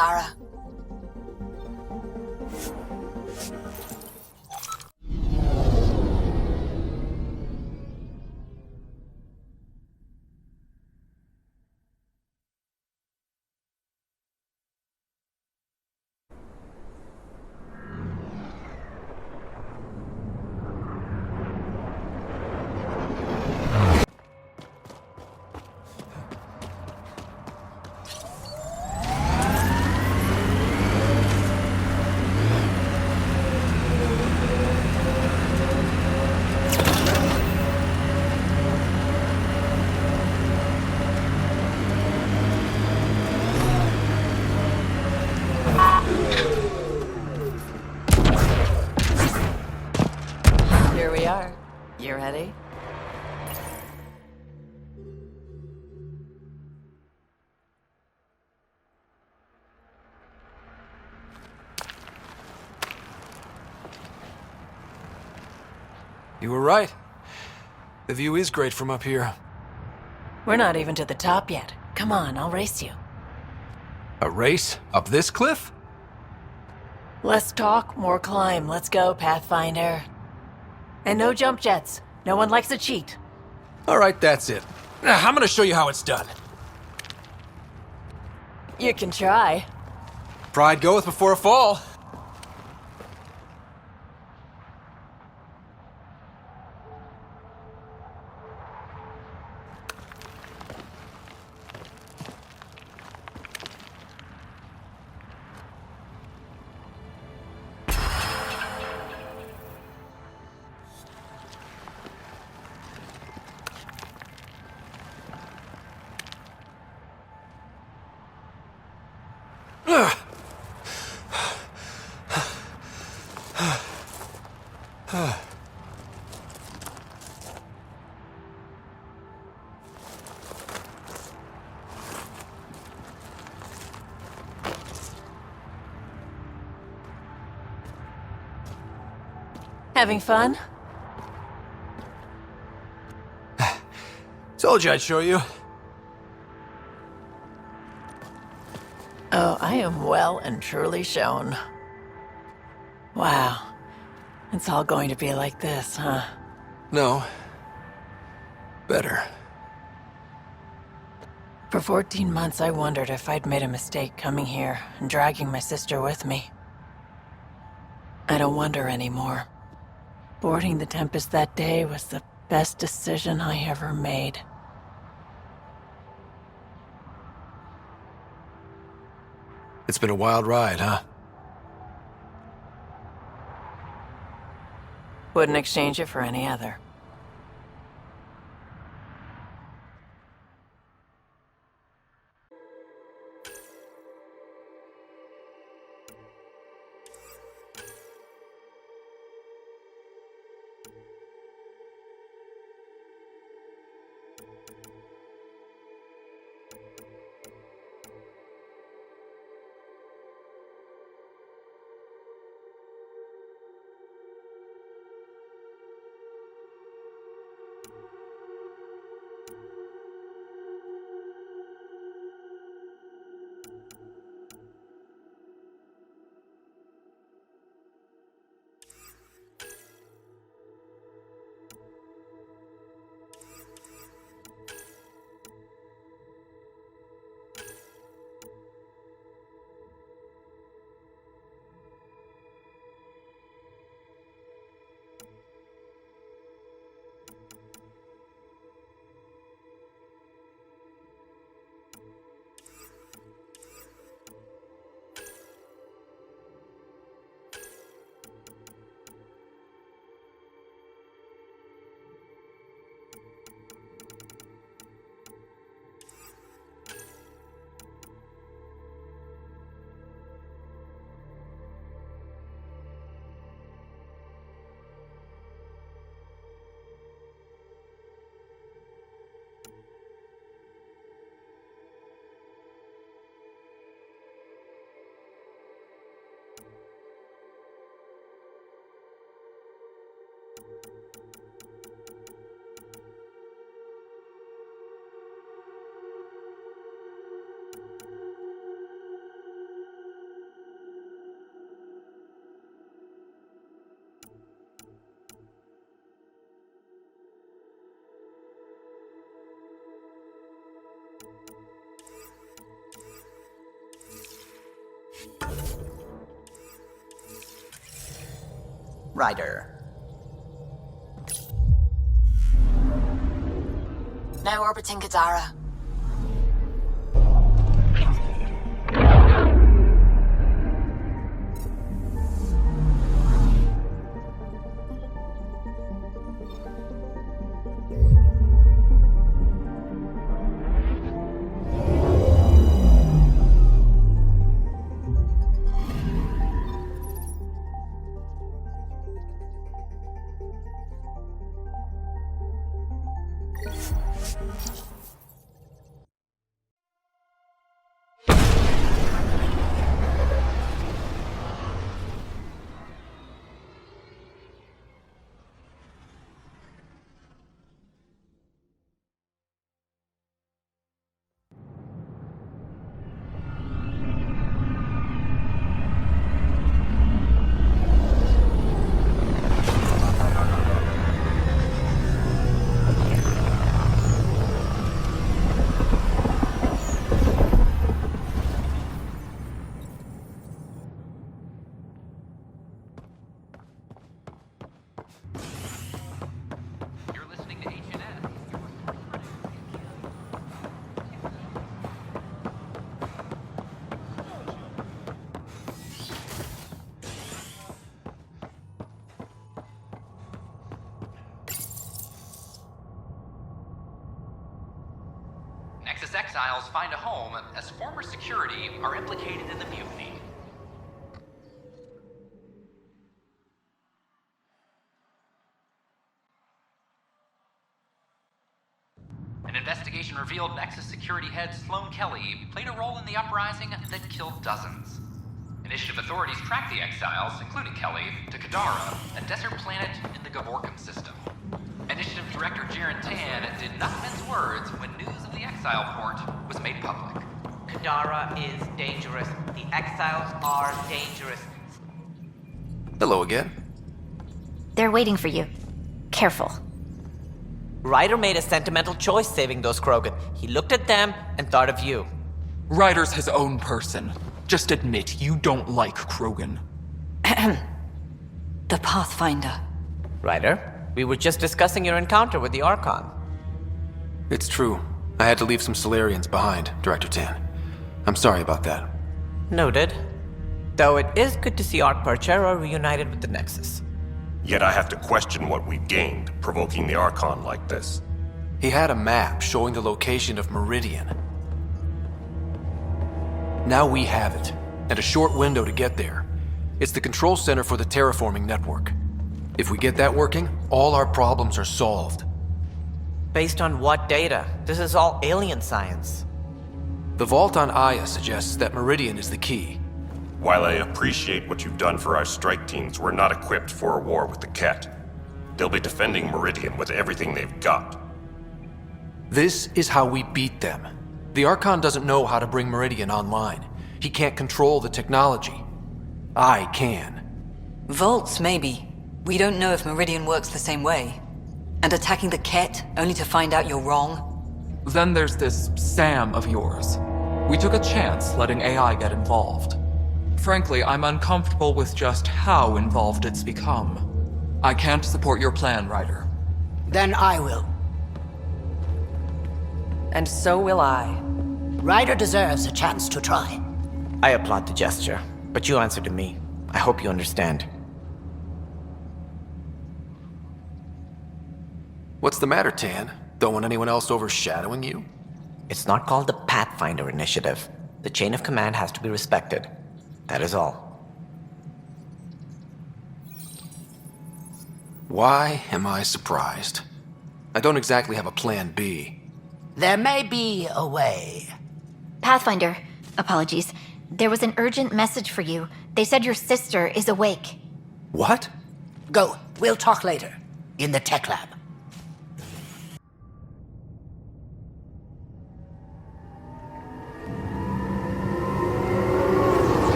Sarah. Here we are. You ready? You were right. The view is great from up here. We're not even to the top yet. Come on, I'll race you. A race? Up this cliff? Less talk, more climb. Let's go, Pathfinder. And no jump jets. No one likes a cheat. Alright, that's it. I'm gonna show you how it's done. You can try. Pride goeth before a fall. Having fun? Told you I'd show you. Oh, I am well and truly shown. Wow. It's all going to be like this, huh? No. Better. For 14 months, I wondered if I'd made a mistake coming here and dragging my sister with me. I don't wonder anymore. Boarding the Tempest that day was the best decision I ever made. It's been a wild ride, huh? Wouldn't exchange it for any other. Ryder. Now orbiting Kadara. Nexus exiles find a home as former security are implicated in the mutiny. An investigation revealed Nexus security head Sloan Kelly played a role in the uprising that killed dozens. Initiative authorities tracked the exiles, including Kelly, to Kadara, a desert planet in the Gavorkan system. Initiative Director Jaren Tan did not mince words when news of the exile port was made public. Kadara is dangerous. The exiles are dangerous. Hello again. They're waiting for you. Careful. Ryder made a sentimental choice saving those Krogan. He looked at them and thought of you. Ryder's his own person. Just admit you don't like Krogan. The Pathfinder. Ryder, we were just discussing your encounter with the Archon. It's true. I had to leave some Solarians behind, Director Tan. I'm sorry about that. Noted. Though it is good to see Arc Parchero reunited with the Nexus. Yet I have to question what we've gained, provoking the Archon like this. He had a map showing the location of Meridian. Now we have it, and a short window to get there. It's the control center for the terraforming network. If we get that working, all our problems are solved. Based on what data? This is all alien science. The vault on Aya suggests that Meridian is the key. While I appreciate what you've done for our strike teams, we're not equipped for a war with the Ket. They'll be defending Meridian with everything they've got. This is how we beat them. The Archon doesn't know how to bring Meridian online. He can't control the technology. I can. Vaults, maybe. We don't know if Meridian works the same way. And attacking the Ket, only to find out you're wrong? Then there's this Sam of yours. We took a chance letting AI get involved. Frankly, I'm uncomfortable with just how involved it's become. I can't support your plan, Ryder. Then I will. And so will I. Ryder deserves a chance to try. I applaud the gesture, but you answered to me. I hope you understand. What's the matter, Tan? Don't want anyone else overshadowing you? It's not called the Pathfinder Initiative. The chain of command has to be respected. That is all. Why am I surprised? I don't exactly have a plan B. There may be a way. Pathfinder, apologies. There was an urgent message for you. They said your sister is awake. What? Go. We'll talk later. In the tech lab.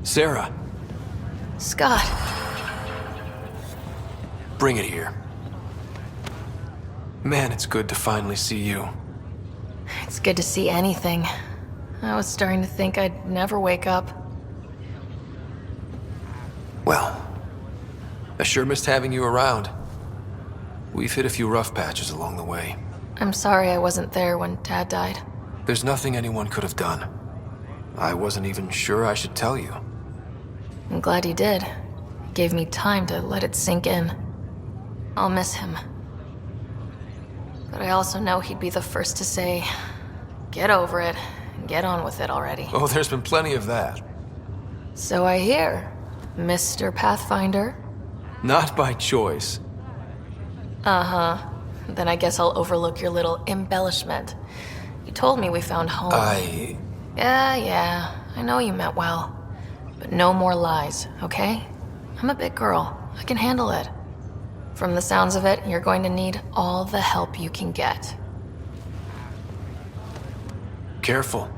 Sarah, Scott. bring it here. Man, it's good to finally see you. It's good to see anything. I was starting to think I'd never wake up. Well, I sure missed having you around. We've hit a few rough patches along the way. I'm sorry I wasn't there when Dad died. There's nothing anyone could have done. I wasn't even sure I should tell you. I'm glad you did. It gave me time to let it sink in. I'll miss him. But I also know he'd be the first to say, get over it, and get on with it already. Oh, there's been plenty of that. So I hear, Mr. Pathfinder. Not by choice. Uh-huh. Then I guess I'll overlook your little embellishment. You told me we found home. Yeah, I know you meant well. But no more lies, okay? I'm a big girl. I can handle it. From the sounds of it, you're going to need all the help you can get. Careful.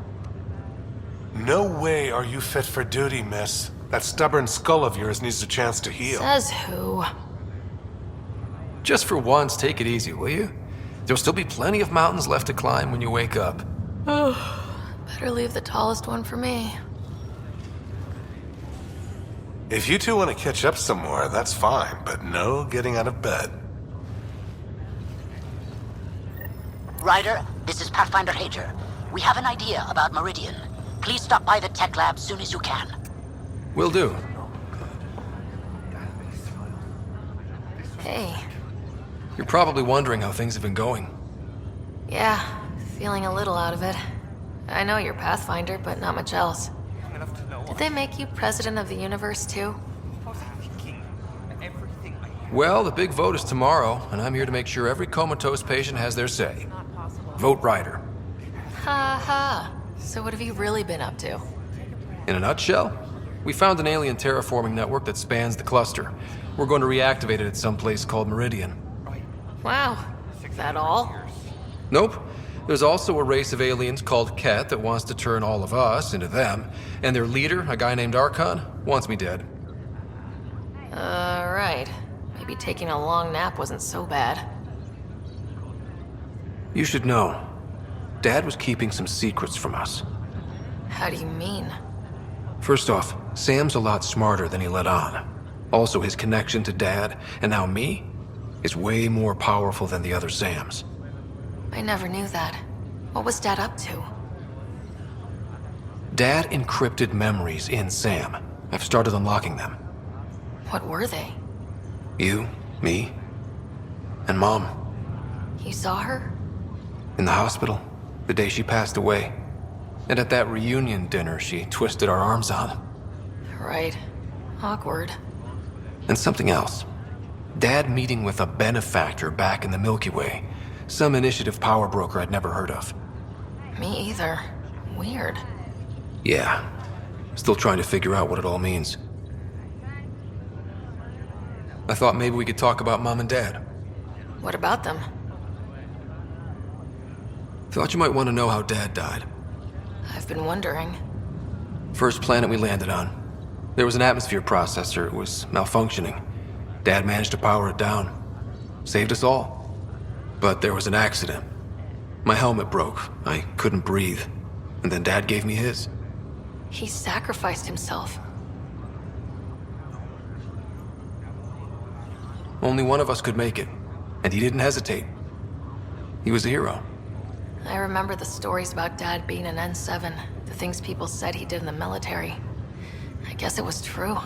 No way are you fit for duty, miss. That stubborn skull of yours needs a chance to heal. Says who? Just for once, take it easy, will you? There'll still be plenty of mountains left to climb when you wake up. Better leave the tallest one for me. If you two want to catch up some more, that's fine, but no getting out of bed. Ryder, this is Pathfinder Hager. We have an idea about Meridian. Please stop by the tech lab soon as you can. Will do. Hey. You're probably wondering how things have been going. Yeah, feeling a little out of it. I know you're Pathfinder, but not much else. Did they make you president of the universe, too? Well, the big vote is tomorrow, and I'm here to make sure every comatose patient has their say. Vote Ryder. Ha ha. So what have you really been up to? In a nutshell, we found an alien terraforming network that spans the cluster. We're going to reactivate it at some place called Meridian. Wow. That all? Nope. There's also a race of aliens called Ket that wants to turn all of us into them, and their leader, a guy named Archon, wants me dead. Right. Maybe taking a long nap wasn't so bad. You should know. Dad was keeping some secrets from us. How do you mean? First off, Sam's a lot smarter than he let on. Also, his connection to Dad, and now me, is way more powerful than the other Sams. I never knew that. What was Dad up to? Dad encrypted memories in Sam. I've started unlocking them. What were they? You, me, and Mom. You saw her? In the hospital, the day she passed away. And at that reunion dinner she twisted our arms on. Right. Awkward. And something else. Dad meeting with a benefactor back in the Milky Way. Some initiative power broker I'd never heard of. Me either. Weird. Yeah. Still trying to figure out what it all means. I thought maybe we could talk about Mom and Dad. What about them? Thought you might want to know how Dad died. I've been wondering. First planet we landed on. There was an atmosphere processor. It was malfunctioning. Dad managed to power it down. Saved us all. But there was an accident. My helmet broke. I couldn't breathe. And then Dad gave me his. He sacrificed himself. Only one of us could make it. And he didn't hesitate. He was a hero. I remember the stories about Dad being an N7, the things people said he did in the military. I guess it was true.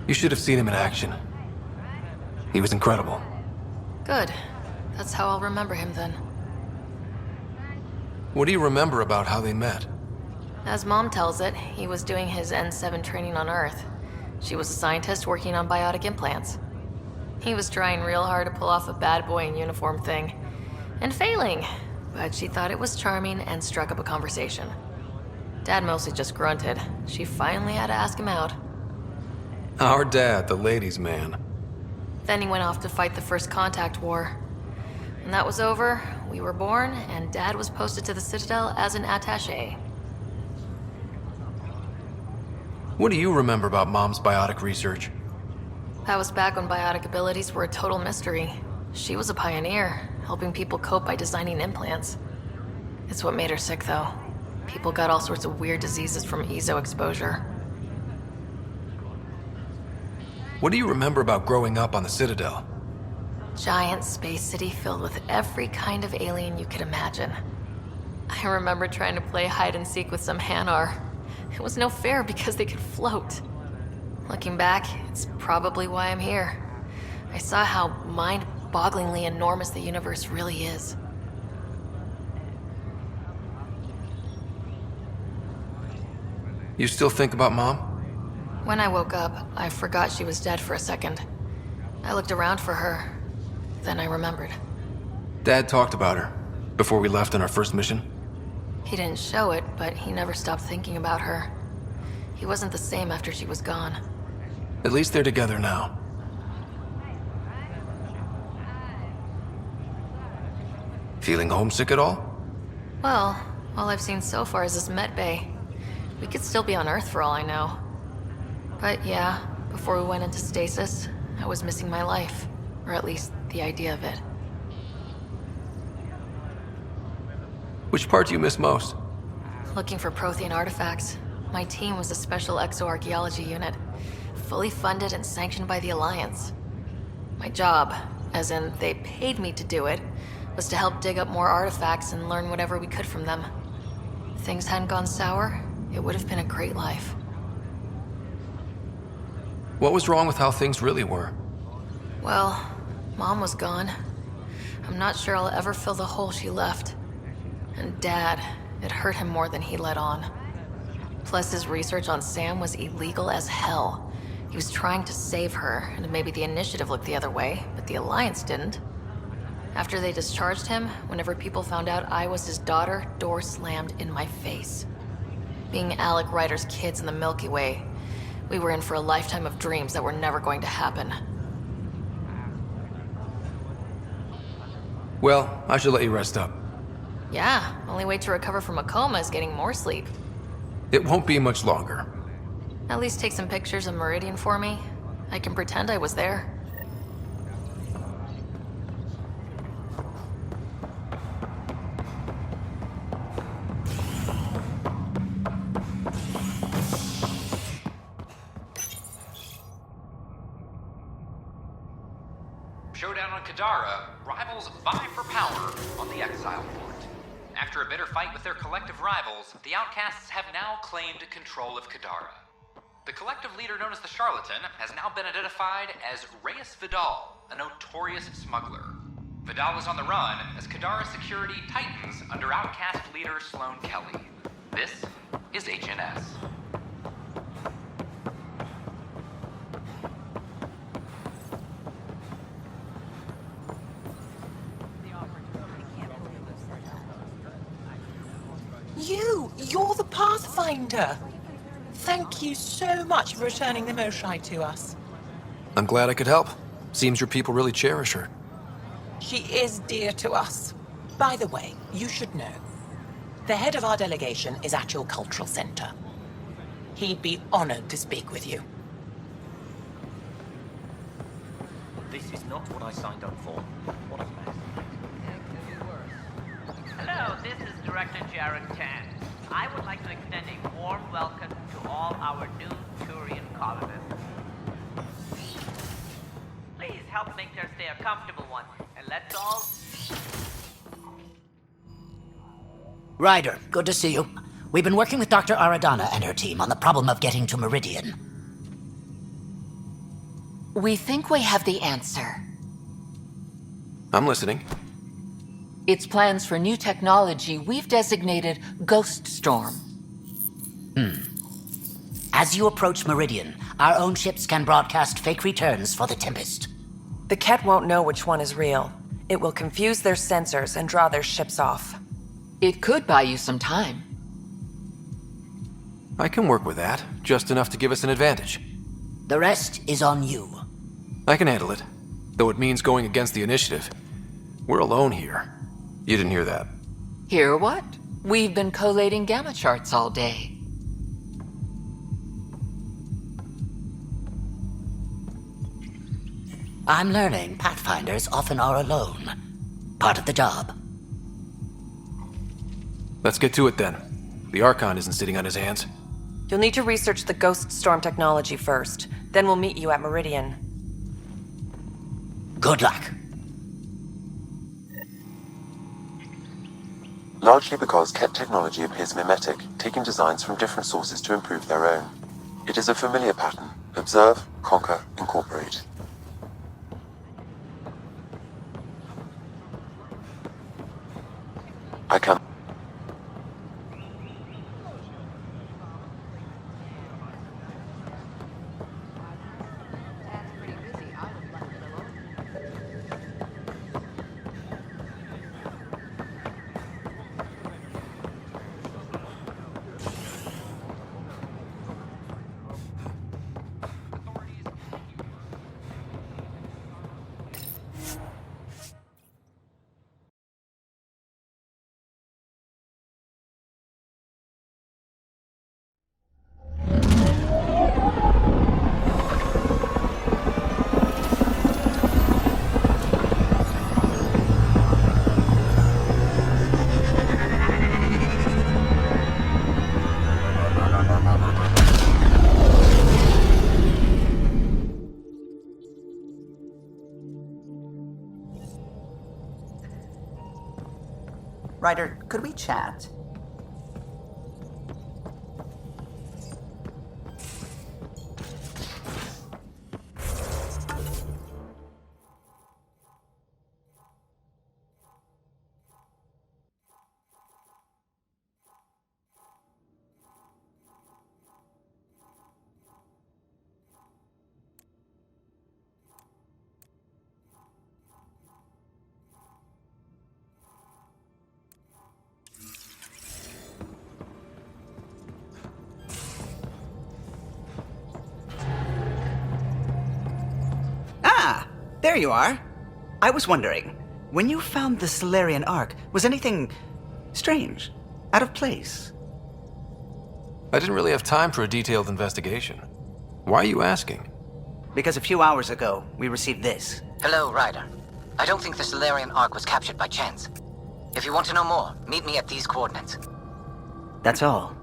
You should have seen him in action. He was incredible. Good. That's how I'll remember him then. What do you remember about how they met? As Mom tells it, he was doing his N7 training on Earth. She was a scientist working on biotic implants. He was trying real hard to pull off a bad boy in uniform thing. And failing. But she thought it was charming and struck up a conversation. Dad mostly just grunted. She finally had to ask him out. Our dad, the ladies' man. Then he went off to fight the First Contact War. When that was over, we were born, and Dad was posted to the Citadel as an attaché. What do you remember about Mom's biotic research? That was back when biotic abilities were a total mystery. She was a pioneer, helping people cope by designing implants. It's what made her sick, though. People got all sorts of weird diseases from ESO exposure. What do you remember about growing up on the Citadel? Giant space city filled with every kind of alien you could imagine. I remember trying to play hide and seek with some Hanar. It was no fair because they could float. Looking back, it's probably why I'm here. I saw how mind-bogglingly enormous the universe really is. You still think about Mom? When I woke up, I forgot she was dead for a second. I looked around for her. Then I remembered. Dad talked about her before we left on our first mission. He didn't show it, but he never stopped thinking about her. He wasn't the same after she was gone. At least they're together now. Feeling homesick at all? Well, all I've seen so far is this med bay. We could still be on Earth for all I know. But yeah, before we went into stasis, I was missing my life. Or at least the idea of it. Which part do you miss most? Looking for Prothean artifacts. My team was a special exoarchaeology unit, fully funded and sanctioned by the Alliance. My job, as in they paid me to do it, was to help dig up more artifacts and learn whatever we could from them. If things hadn't gone sour, it would have been a great life. What was wrong with how things really were? Well, Mom was gone. I'm not sure I'll ever fill the hole she left. And Dad, it hurt him more than he let on. Plus, his research on Sam was illegal as hell. He was trying to save her, and maybe the Initiative looked the other way, but the Alliance didn't. After they discharged him, whenever people found out I was his daughter, door slammed in my face. Being Alec Ryder's kids in the Milky Way, we were in for a lifetime of dreams that were never going to happen. Well, I should let you rest up. Yeah, only way to recover from a coma is getting more sleep. It won't be much longer. At least take some pictures of Meridian for me. I can pretend I was there. Showdown on Kadara, rivals vie for power on the Exile Fort. After a bitter fight with their collective rivals, the Outcasts have now claimed control of Kadara. The collective leader known as the Charlatan has now been identified as Reyes Vidal, a notorious smuggler. Vidal is on the run as Kadara security tightens under Outcast leader Sloane Kelly. This is HNS. You're the Pathfinder! Thank you so much for returning the Moshai to us. I'm glad I could help. Seems your people really cherish her. She is dear to us. By the way, you should know. The head of our delegation is at your cultural center. He'd be honored to speak with you. This is not what I signed up for. What a mess. Hello, this is Director Jared Tan. I would like to extend a warm welcome to all our new Turian colonists. Please help make their stay a comfortable one, and let's all... Ryder, good to see you. We've been working with Dr. Aradana and her team on the problem of getting to Meridian. We think we have the answer. I'm listening. It's plans for new technology we've designated Ghost Storm. As you approach Meridian, our own ships can broadcast fake returns for the Tempest. The Ket won't know which one is real. It will confuse their sensors and draw their ships off. It could buy you some time. I can work with that, just enough to give us an advantage. The rest is on you. I can handle it, though it means going against the Initiative. We're alone here. You didn't hear that. Hear what? We've been collating gamma charts all day. I'm learning Pathfinders often are alone. Part of the job. Let's get to it then. The Archon isn't sitting on his hands. You'll need to research the Ghost Storm technology first. Then we'll meet you at Meridian. Good luck. Largely because Ket technology appears mimetic, taking designs from different sources to improve their own. It is a familiar pattern. Observe, conquer, incorporate. I can... Ryder, could we chat? There you are. I was wondering, when you found the Solarian Ark, was anything strange? Out of place? I didn't really have time for a detailed investigation. Why are you asking? Because a few hours ago, we received this. Hello, Ryder. I don't think the Solarian Ark was captured by chance. If you want to know more, meet me at these coordinates. That's all.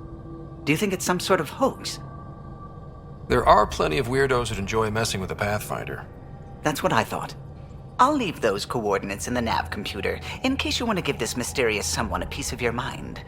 Do you think it's some sort of hoax? There are plenty of weirdos that enjoy messing with the Pathfinder. That's what I thought. I'll leave those coordinates in the nav computer, in case you want to give this mysterious someone a piece of your mind.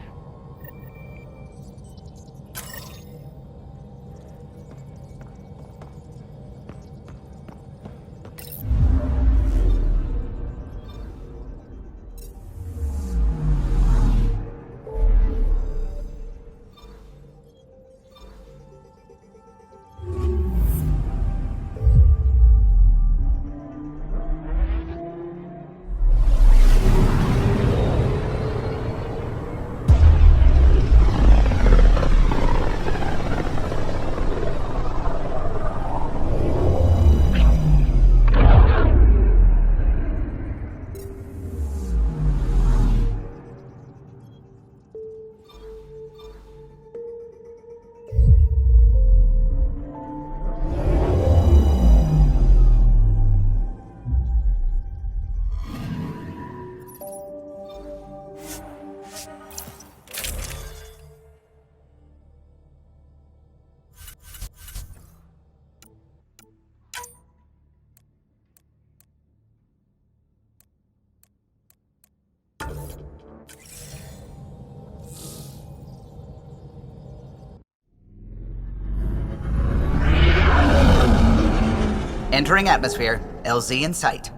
Entering atmosphere. LZ in sight.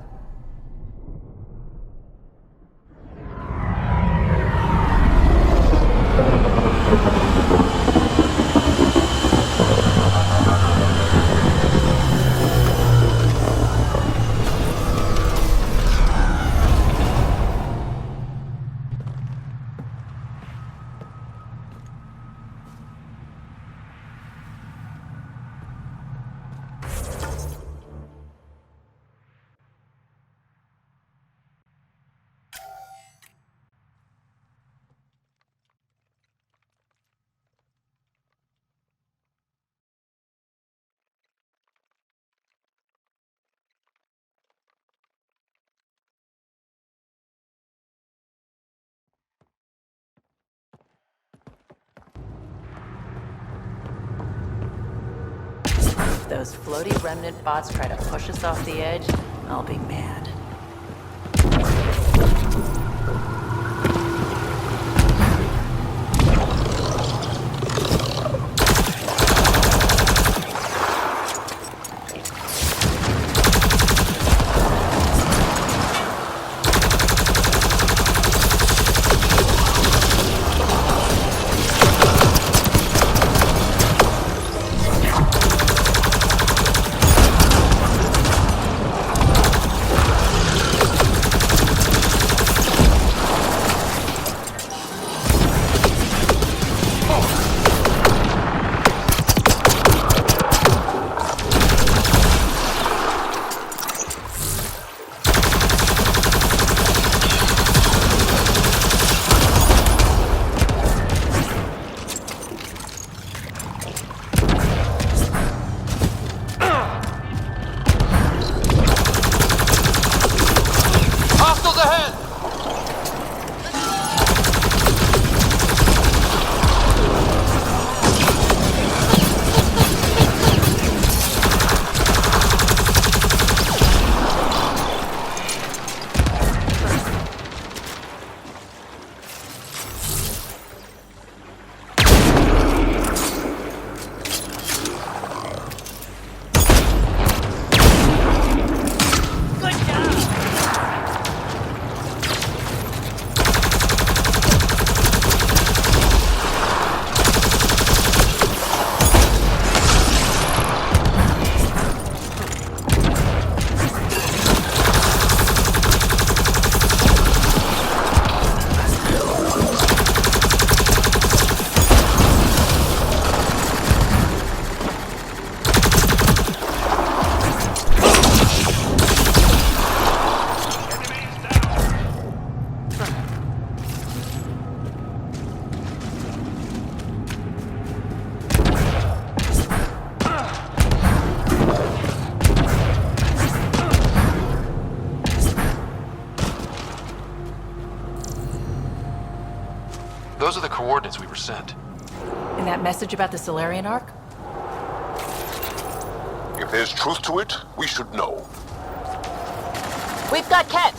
If those floaty remnant bots try to push us off the edge, I'll be mad. Those are the coordinates we were sent. And that message about the Solarian Ark? If there's truth to it, we should know. We've got Ket!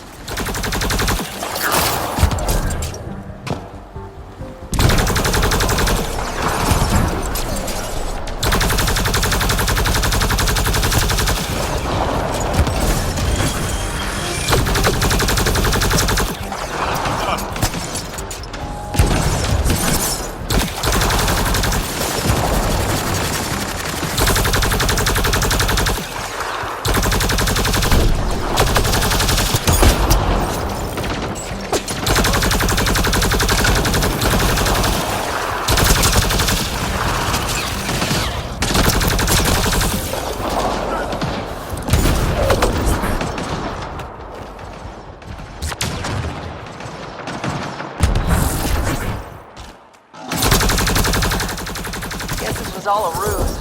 All a ruse.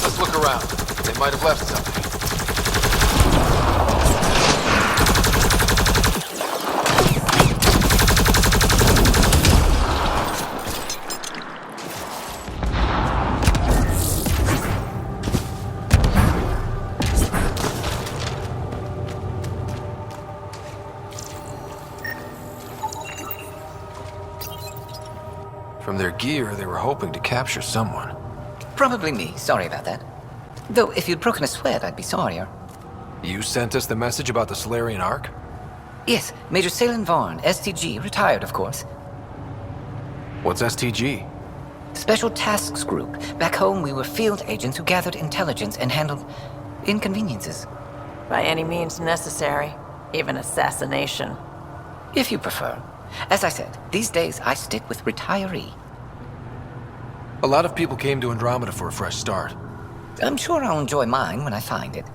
Let's look around. They might have left something. From their gear, they were hoping to capture someone. Probably me. Sorry about that. Though, if you'd broken a sweat, I'd be sorrier. You sent us the message about the Solarian Ark? Yes, Major Salen Vaughn, STG, retired, of course. What's STG? Special Tasks Group. Back home, we were field agents who gathered intelligence and handled inconveniences. By any means necessary. Even assassination. If you prefer. As I said, these days I stick with retiree. A lot of people came to Andromeda for a fresh start. I'm sure I'll enjoy mine when I find it.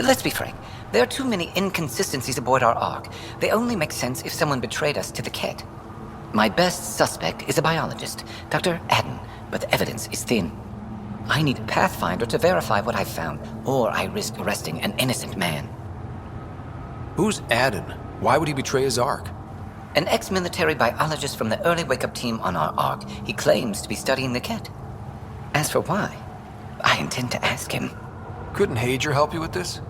Let's be frank. There are too many inconsistencies aboard our Ark. They only make sense if someone betrayed us to the Ket. My best suspect is a biologist, Dr. Adden, but the evidence is thin. I need a Pathfinder to verify what I've found, or I risk arresting an innocent man. Who's Adden? Why would he betray his Ark? An ex-military biologist from the early wake-up team on our Ark. He claims to be studying the Ket. As for why, I intend to ask him. Couldn't Hager help you with this?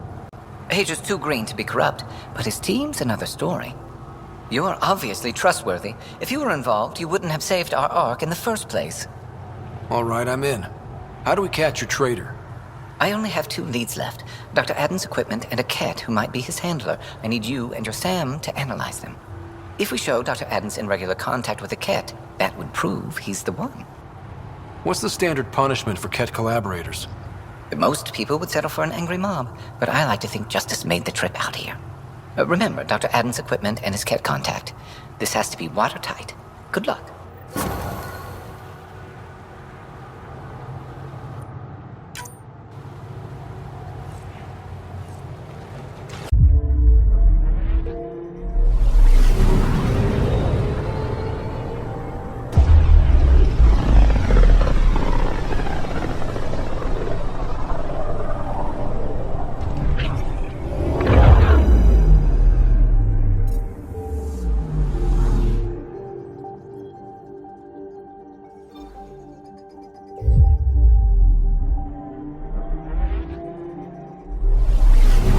Hager's too green to be corrupt, but his team's another story. You're obviously trustworthy. If you were involved, you wouldn't have saved our Ark in the first place. All right, I'm in. How do we catch your traitor? I only have 2 leads left. Dr. Adden's equipment and a Ket who might be his handler. I need you and your Sam to analyze them. If we show Dr. Adden's in regular contact with the Ket, that would prove he's the one. What's the standard punishment for Ket collaborators? Most people would settle for an angry mob, but I like to think justice made the trip out here. Remember Dr. Adden's equipment and his Ket contact. This has to be watertight. Good luck.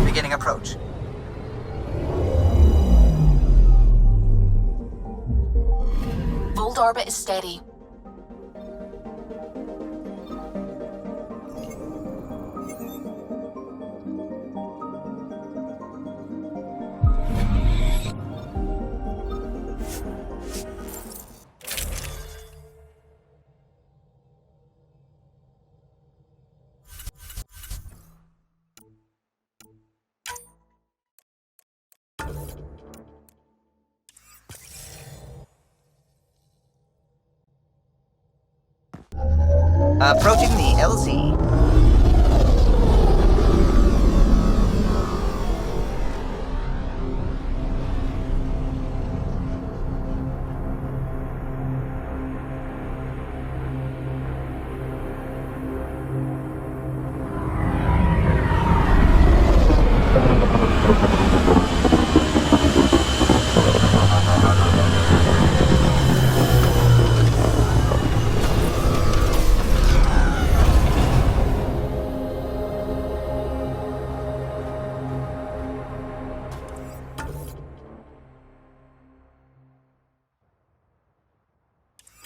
Beginning approach. Volt orbit is steady. Approaching the LZ.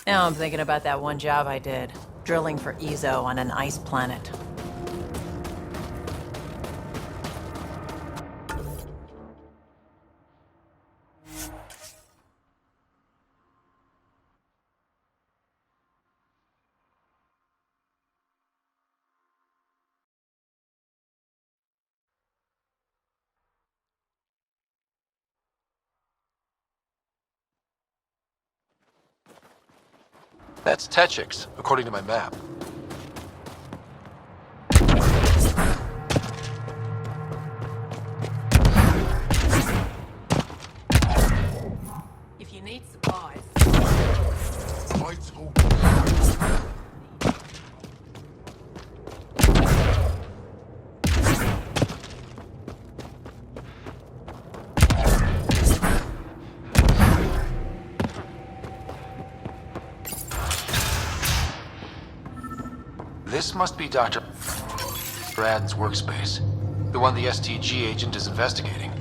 Now I'm thinking about that one job I did, drilling for Ezo on an ice planet. That's Techix, according to my map. If you need supplies. This must be Dr. Brad's workspace, the one the STG agent is investigating.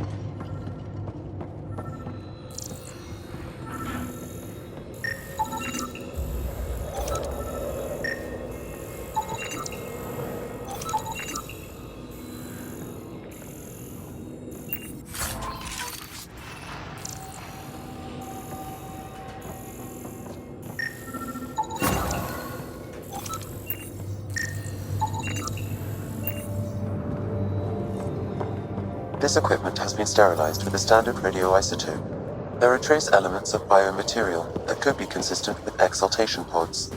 This equipment has been sterilized with a standard radioisotope. There are trace elements of biomaterial that could be consistent with exaltation pods.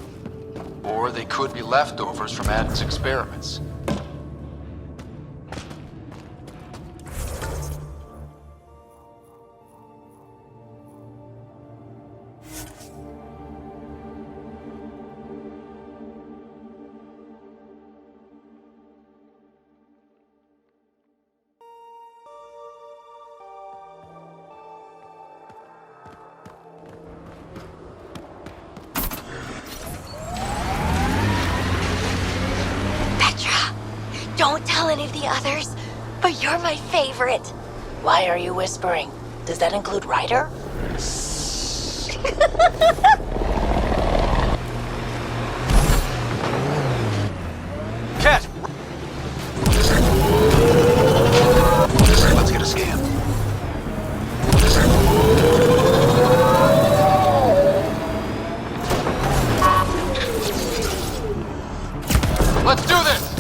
Or they could be leftovers from Adden's experiments. any of the others, but you're my favorite. Why are you whispering? Does that include Ryder? Cat! Let's get a scan. Let's do this!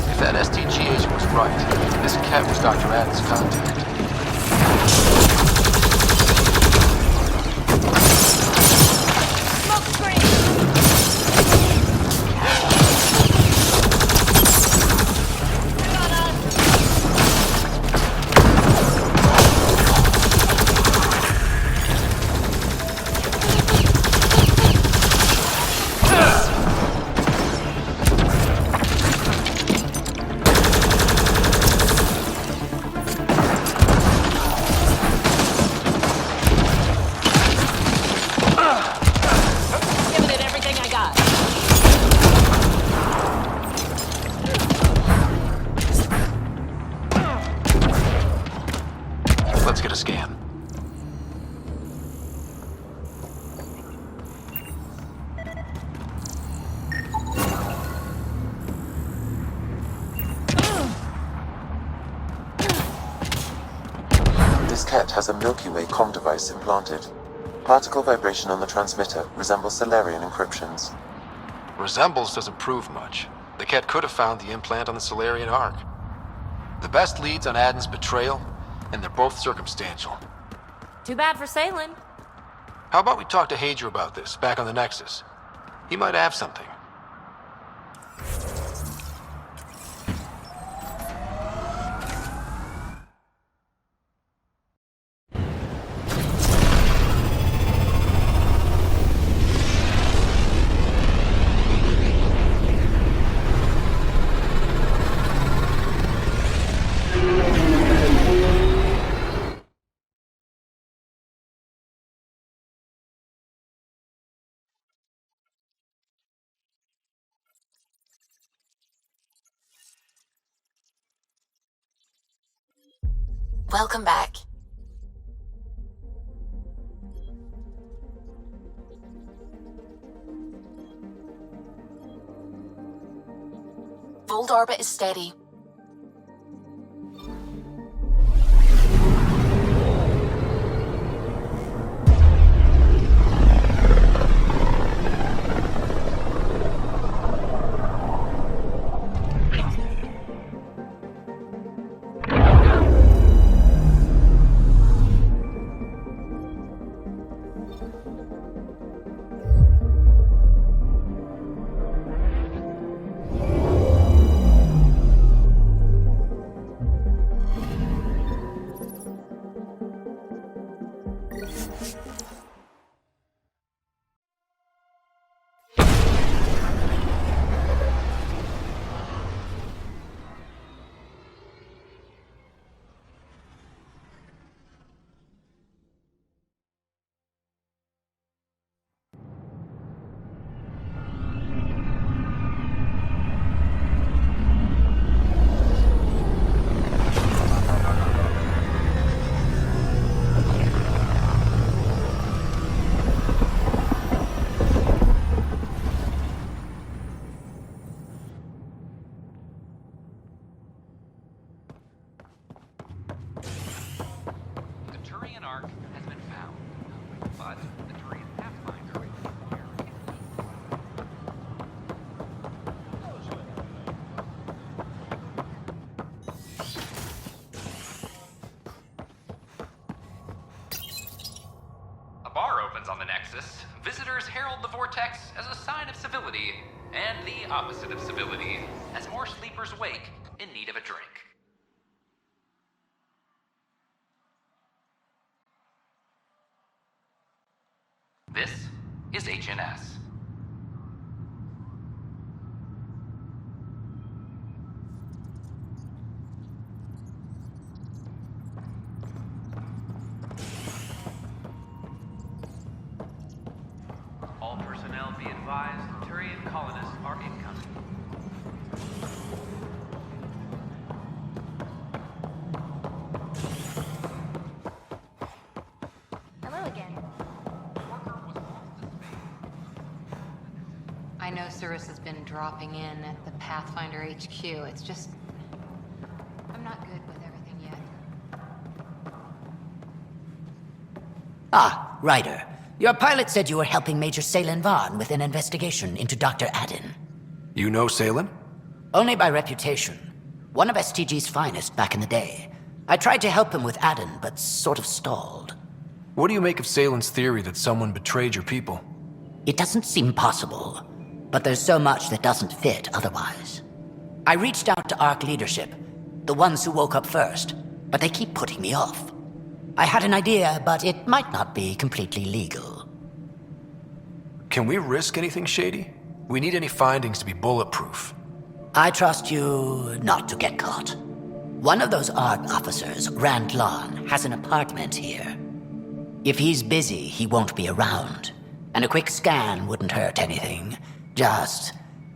If that STG agent was right, this cat was Dr. Adams' contact. Let's get a scan. This cat has a Milky Way comm device implanted. Particle vibration on the transmitter resembles Solarian encryptions. Resembles doesn't prove much. The cat could have found the implant on the Solarian Ark. The best leads on Adam's betrayal, and they're both circumstantial. Too bad for Salen. How about we talk to Hager about this, back on the Nexus? He might have something. Welcome back. Fold orbit is steady. On the Nexus, visitors herald the vortex as a sign of civility, and the opposite of civility, as more sleepers wake in need of a drink. This is HNS. advised, Turian colonists are incoming. Hello again. I know Cirrus has been dropping in at the Pathfinder HQ. It's just... I'm not good with everything yet. Ah, Ryder. Your pilot said you were helping Major Salen Vaughn with an investigation into Dr. Adden. You know Salen? Only by reputation. One of STG's finest back in the day. I tried to help him with Adden, but sort of stalled. What do you make of Salen's theory that someone betrayed your people? It doesn't seem possible, but there's so much that doesn't fit otherwise. I reached out to ARC leadership, the ones who woke up first, but they keep putting me off. I had an idea, but it might not be completely legal. Can we risk anything shady? We need any findings to be bulletproof. I trust you not to get caught. One of those ARC officers, Rand Lon, has an apartment here. If he's busy, he won't be around. And a quick scan wouldn't hurt anything. Just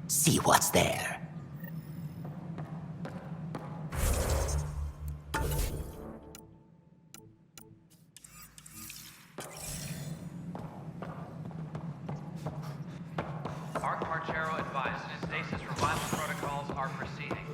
see what's there. Arc Marchero advised stasis revival protocols are proceeding.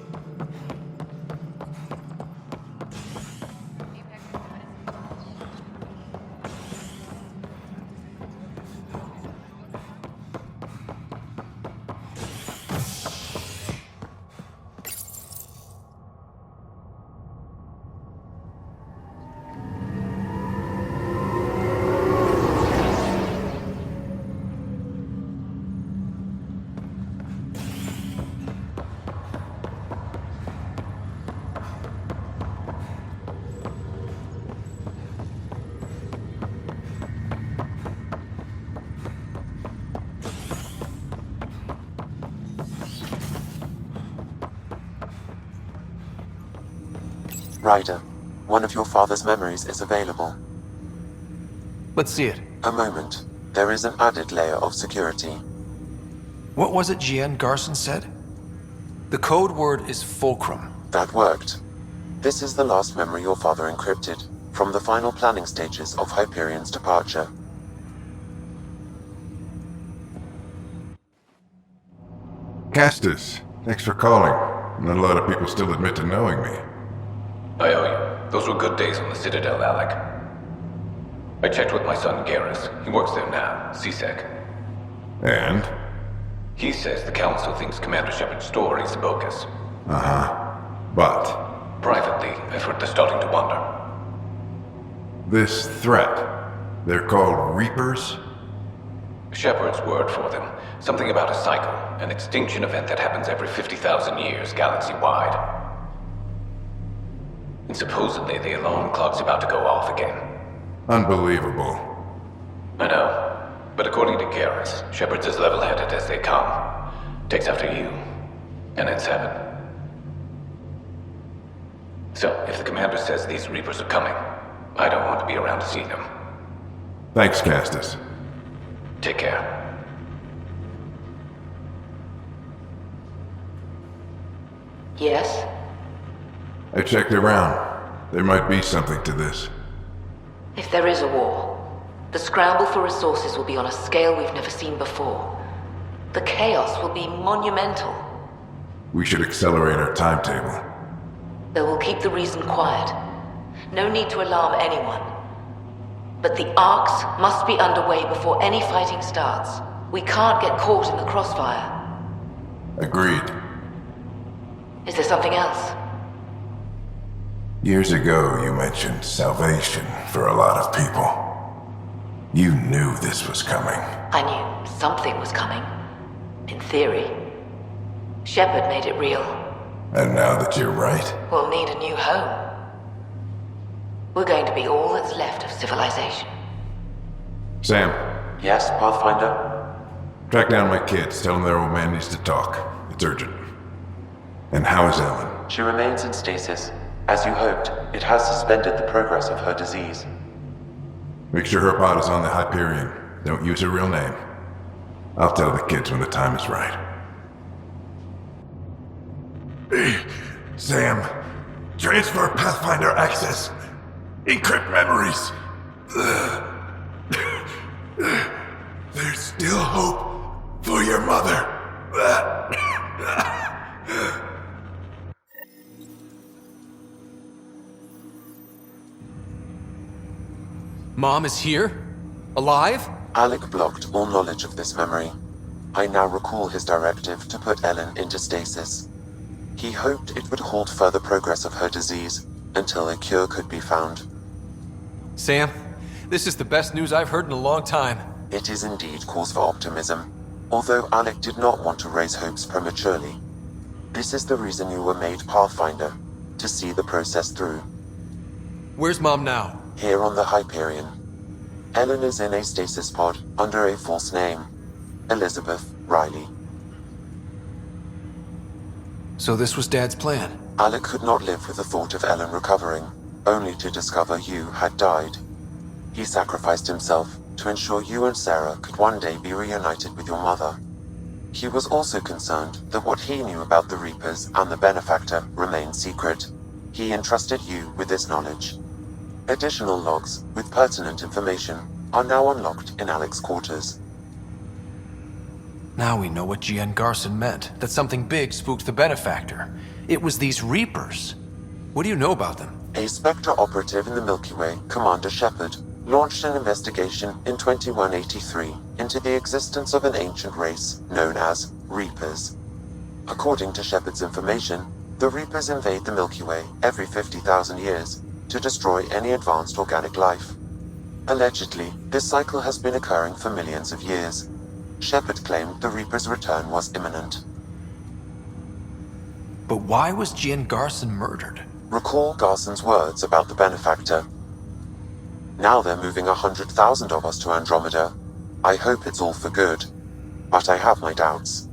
Ryder, one of your father's memories is available. Let's see it. A moment. There is an added layer of security. What was it Jian Garson said? The code word is fulcrum. That worked. This is the last memory your father encrypted, from the final planning stages of Hyperion's departure. Castus, thanks for calling. Not a lot of people still admit to knowing me. I owe you. Those were good days on the Citadel, Alec. I checked with my son, Garrus. He works there now, CSEC. And? He says the Council thinks Commander Shepard's story is bogus. Uh-huh. But? Privately, I've heard they're starting to wonder. This threat, they're called Reapers? Shepard's word for them. Something about a cycle, an extinction event that happens every 50,000 years, galaxy-wide. And supposedly the alarm clock's about to go off again. Unbelievable. I know. But according to Garrus, Shepard's as level-headed as they come. Takes after you. And it's heaven. So, if the commander says these Reapers are coming, I don't want to be around to see them. Thanks, Castus. Take care. Yes? I checked around. There might be something to this. If there is a war, the scramble for resources will be on a scale we've never seen before. The chaos will be monumental. We should accelerate our timetable. They will keep the reason quiet. No need to alarm anyone. But the arcs must be underway before any fighting starts. We can't get caught in the crossfire. Agreed. Is there something else? Years ago, you mentioned salvation for a lot of people. You knew this was coming. I knew something was coming. In theory. Shepard made it real. And now that you're right, We'll need a new home. We're going to be all that's left of civilization. Sam, Yes, Pathfinder? track down my kids. Tell them their old man needs to talk. It's urgent. And how is Ellen? She remains in stasis. As you hoped, it has suspended the progress of her disease. Make sure her pod is on the Hyperion. Don't use her real name. I'll tell the kids when the time is right. Sam, transfer Pathfinder access. Encrypt memories. There's still hope for your mother. Mom is here? Alive? Alec blocked all knowledge of this memory. I now recall his directive to put Ellen into stasis. He hoped it would halt further progress of her disease until a cure could be found. Sam, this is the best news I've heard in a long time. It is indeed cause for optimism, although Alec did not want to raise hopes prematurely. This is the reason you were made Pathfinder, to see the process through. Where's Mom now? Here on the Hyperion. Ellen is in a stasis pod under a false name. Elizabeth Riley. So this was Dad's plan? Alec could not live with the thought of Ellen recovering, only to discover you had died. He sacrificed himself to ensure you and Sarah could one day be reunited with your mother. He was also concerned that what he knew about the Reapers and the Benefactor remained secret. He entrusted you with this knowledge. Additional logs with pertinent information are now unlocked in Alec's quarters. Now we know what G.N. Garson meant, that something big spooked the Benefactor. It was these Reapers. What do you know about them? A Spectre operative in the Milky Way, Commander Shepard, launched an investigation in 2183 into the existence of an ancient race known as Reapers. According to Shepard's information, the Reapers invade the Milky Way every 50,000 years to destroy any advanced organic life. Allegedly, this cycle has been occurring for millions of years. Shepard claimed the Reaper's return was imminent. But why was G.N. Garson murdered? Recall Garson's words about the Benefactor. Now they're moving 100,000 of us to Andromeda. I hope it's all for good, but I have my doubts.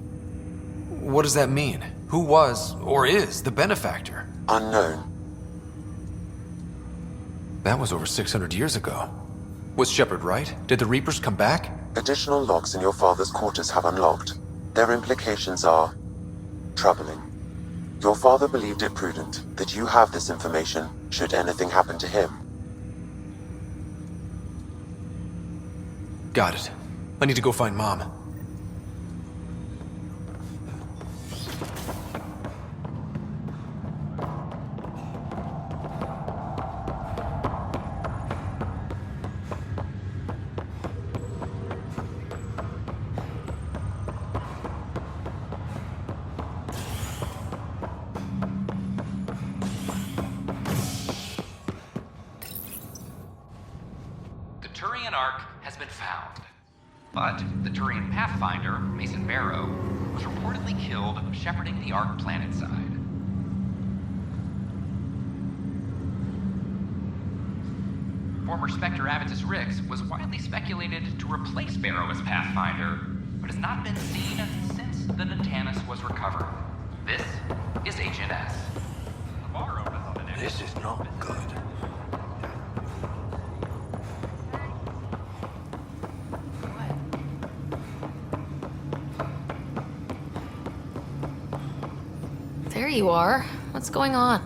What does that mean? Who was, or is, the Benefactor? Unknown. That was over 600 years ago. Was Shepard right? Did the Reapers come back? Additional logs in your father's quarters have unlocked. Their implications are troubling. Your father believed it prudent that you have this information should anything happen to him. Got it. I need to go find Mom. Turian Ark has been found, but the Turian Pathfinder, Mason Barrow, was reportedly killed shepherding the Ark planetside. Former Spectre Avitus Rix was widely speculated to replace Barrow as Pathfinder, but has not been seen since the Natanus was recovered. This is Agent S. This is not good. There you are. What's going on?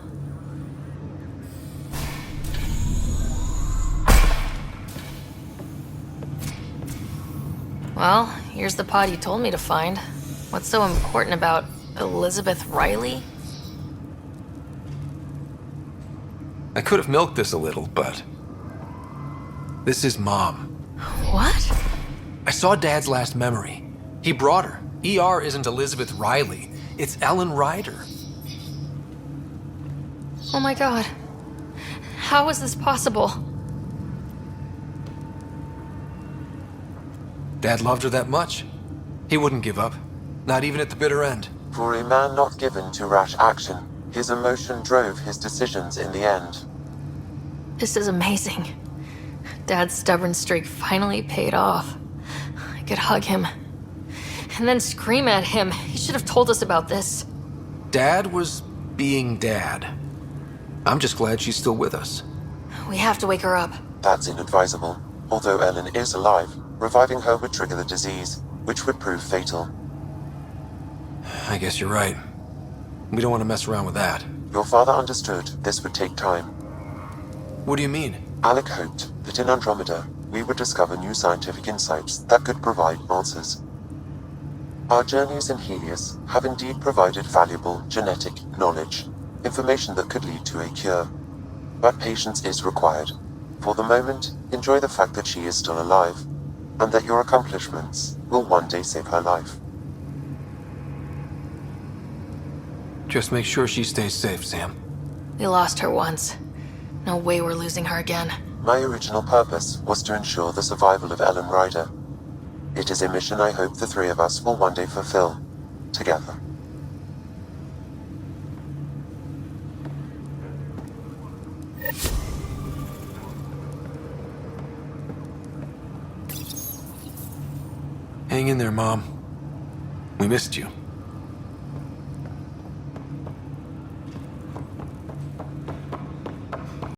Well, here's the pod you told me to find. What's so important about Elizabeth Riley? I could have milked this a little, but... this is Mom. What? I saw Dad's last memory. He brought her. ER isn't Elizabeth Riley. It's Ellen Ryder. Oh my god. How is this possible? Dad loved her that much. He wouldn't give up. Not even at the bitter end. For a man not given to rash action, his emotion drove his decisions in the end. This is amazing. Dad's stubborn streak finally paid off. I could hug him. And then scream at him. He should have told us about this. Dad was being Dad. I'm just glad she's still with us. We have to wake her up. That's inadvisable. Although Ellen is alive, reviving her would trigger the disease. which would prove fatal. I guess you're right. We don't want to mess around with that. Your father understood this would take time. What do you mean? Alec hoped that in Andromeda, we would discover new scientific insights that could provide answers. Our journeys in Helios have indeed provided valuable genetic knowledge, information that could lead to a cure. But patience is required. For the moment, enjoy the fact that she is still alive, and that your accomplishments will one day save her life. Just make sure she stays safe, Sam. We lost her once. No way we're losing her again. My original purpose was to ensure the survival of Ellen Ryder. It is a mission I hope the three of us will one day fulfill, together. Hang in there, Mom. We missed you.